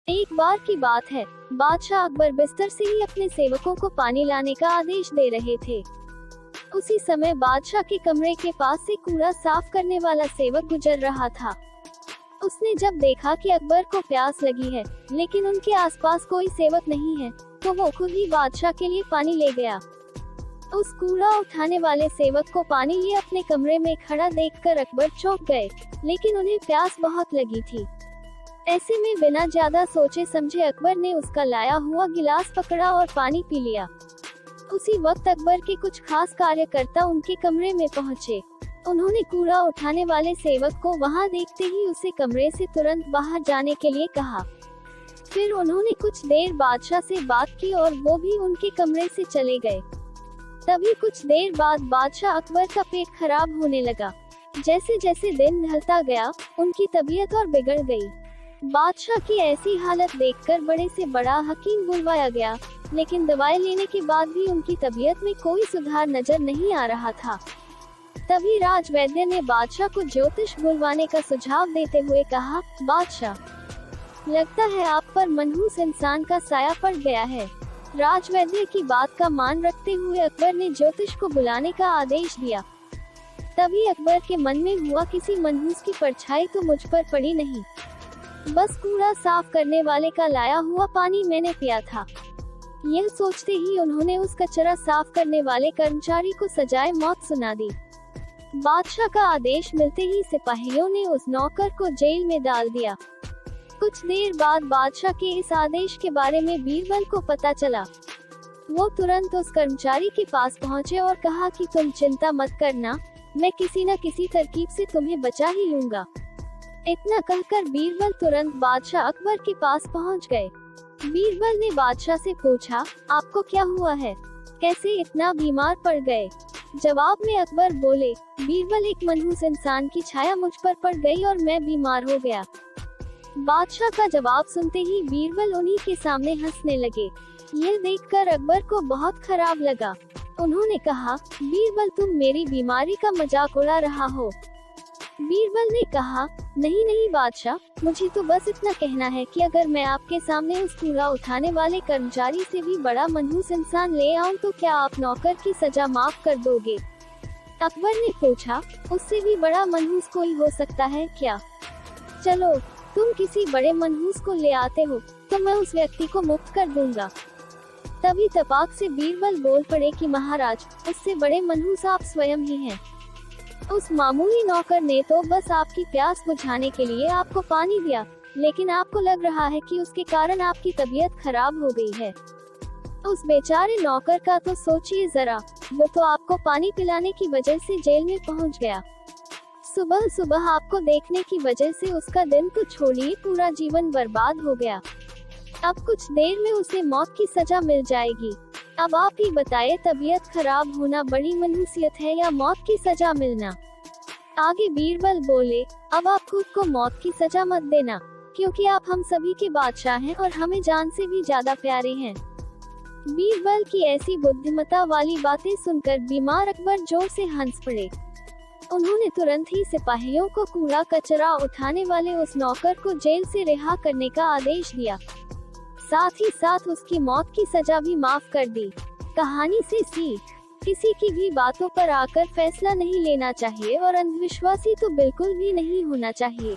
एक बार की बात है, बादशाह अकबर बिस्तर से ही अपने सेवकों को पानी लाने का आदेश दे रहे थे। उसी समय बादशाह के कमरे के पास से कूड़ा साफ करने वाला सेवक गुजर रहा था। उसने जब देखा कि अकबर को प्यास लगी है, लेकिन उनके आसपास कोई सेवक नहीं है, तो वो खुद ही बादशाह के लिए पानी ले गया। उस कूड़ा उठाने वाले सेवक को पानी लिए अपने कमरे में खड़ा देखकर अकबर चौंक गए, लेकिन उन्हें प्यास बहुत लगी थी। ऐसे में बिना ज्यादा सोचे समझे अकबर ने उसका लाया हुआ गिलास पकड़ा और पानी पी लिया। उसी वक्त अकबर के कुछ खास कार्यकर्ता उनके कमरे में पहुंचे। उन्होंने कूड़ा उठाने वाले सेवक को वहां देखते ही उसे कमरे से तुरंत बाहर जाने के लिए कहा। फिर उन्होंने कुछ देर बादशाह से बात की और वो भी उनके कमरे से चले गए। तभी कुछ देर बाद बादशाह अकबर का पेट खराब होने लगा। जैसे जैसे दिन ढलता गया, उनकी तबीयत और बिगड़ गई। बादशाह की ऐसी हालत देखकर बड़े से बड़ा हकीम बुलवाया गया, लेकिन दवाई लेने के बाद भी उनकी तबीयत में कोई सुधार नजर नहीं आ रहा था। तभी राजवैद्य ने बादशाह को ज्योतिष बुलवाने का सुझाव देते हुए कहा, बादशाह, लगता है आप पर मनहूस इंसान का साया पड़ गया है। राजवैद्य की बात का मान रखते हुए अकबर ने ज्योतिष को बुलाने का आदेश दिया। तभी अकबर के मन में हुआ, किसी मनहूस की परछाई तो मुझ पर पड़ी नहीं, बस कूड़ा साफ करने वाले का लाया हुआ पानी मैंने पिया था। यह सोचते ही उन्होंने उस कचरा साफ करने वाले कर्मचारी को सजाए मौत सुना दी। बादशाह का आदेश मिलते ही सिपाहियों ने उस नौकर को जेल में डाल दिया। कुछ देर बाद बादशाह के इस आदेश के बारे में बीरबल को पता चला। वो तुरंत उस कर्मचारी के पास पहुंचे और कहा कि तुम चिंता मत करना, मैं किसी न किसी तरकीब से तुम्हें बचा ही लूंगा। इतना कहकर बीरबल तुरंत बादशाह अकबर के पास पहुंच गए। बीरबल ने बादशाह से पूछा, आपको क्या हुआ है, कैसे इतना बीमार पड़ गए? जवाब में अकबर बोले, बीरबल, एक मनहूस इंसान की छाया मुझ पर पड़ गई और मैं बीमार हो गया। बादशाह का जवाब सुनते ही बीरबल उन्हीं के सामने हंसने लगे। यह देखकर अकबर को बहुत खराब लगा। उन्होंने कहा, बीरबल, तुम मेरी बीमारी का मजाक उड़ा रहा हो। बीरबल ने कहा, नहीं नहीं बादशाह, मुझे तो बस इतना कहना है कि अगर मैं आपके सामने उस कूड़ा उठाने वाले कर्मचारी से भी बड़ा मनहूस इंसान ले आऊं तो क्या आप नौकर की सजा माफ कर दोगे? अकबर ने पूछा, उससे भी बड़ा मनहूस कोई हो सकता है क्या? चलो, तुम किसी बड़े मनहूस को ले आते हो तो मैं उस व्यक्ति को मुक्त कर दूंगा। तभी तपाक से बीरबल बोल पड़े कि महाराज, उससे बड़े मनहूस आप स्वयं ही हैं। उस मामूली नौकर ने तो बस आपकी प्यास बुझाने के लिए आपको पानी दिया, लेकिन आपको लग रहा है कि उसके कारण आपकी तबीयत खराब हो गई है। उस बेचारे नौकर का तो सोचिए जरा, वो तो आपको पानी पिलाने की वजह से जेल में पहुंच गया। सुबह सुबह आपको देखने की वजह से उसका दिन तो छोड़िए, पूरा जीवन बर्बाद हो गया। अब कुछ देर में उसे मौत की सजा मिल जाएगी। अब आप ही बताइए, तबीयत खराब होना बड़ी मनहूसियत है या मौत की सजा मिलना? आगे बीरबल बोले, अब आप खुद को मौत की सजा मत देना, क्योंकि आप हम सभी के बादशाह हैं और हमें जान से भी ज्यादा प्यारे हैं। बीरबल की ऐसी बुद्धिमत्ता वाली बातें सुनकर बीमार अकबर जोर से हंस पड़े। उन्होंने तुरंत ही सिपाहियों को कूड़ा कचरा उठाने वाले उस नौकर को जेल से रिहा करने का आदेश दिया। साथ ही साथ उसकी मौत की सजा भी माफ कर दी। कहानी से सीख, किसी की भी बातों पर आकर फैसला नहीं लेना चाहिए और अंधविश्वासी तो बिल्कुल भी नहीं होना चाहिए।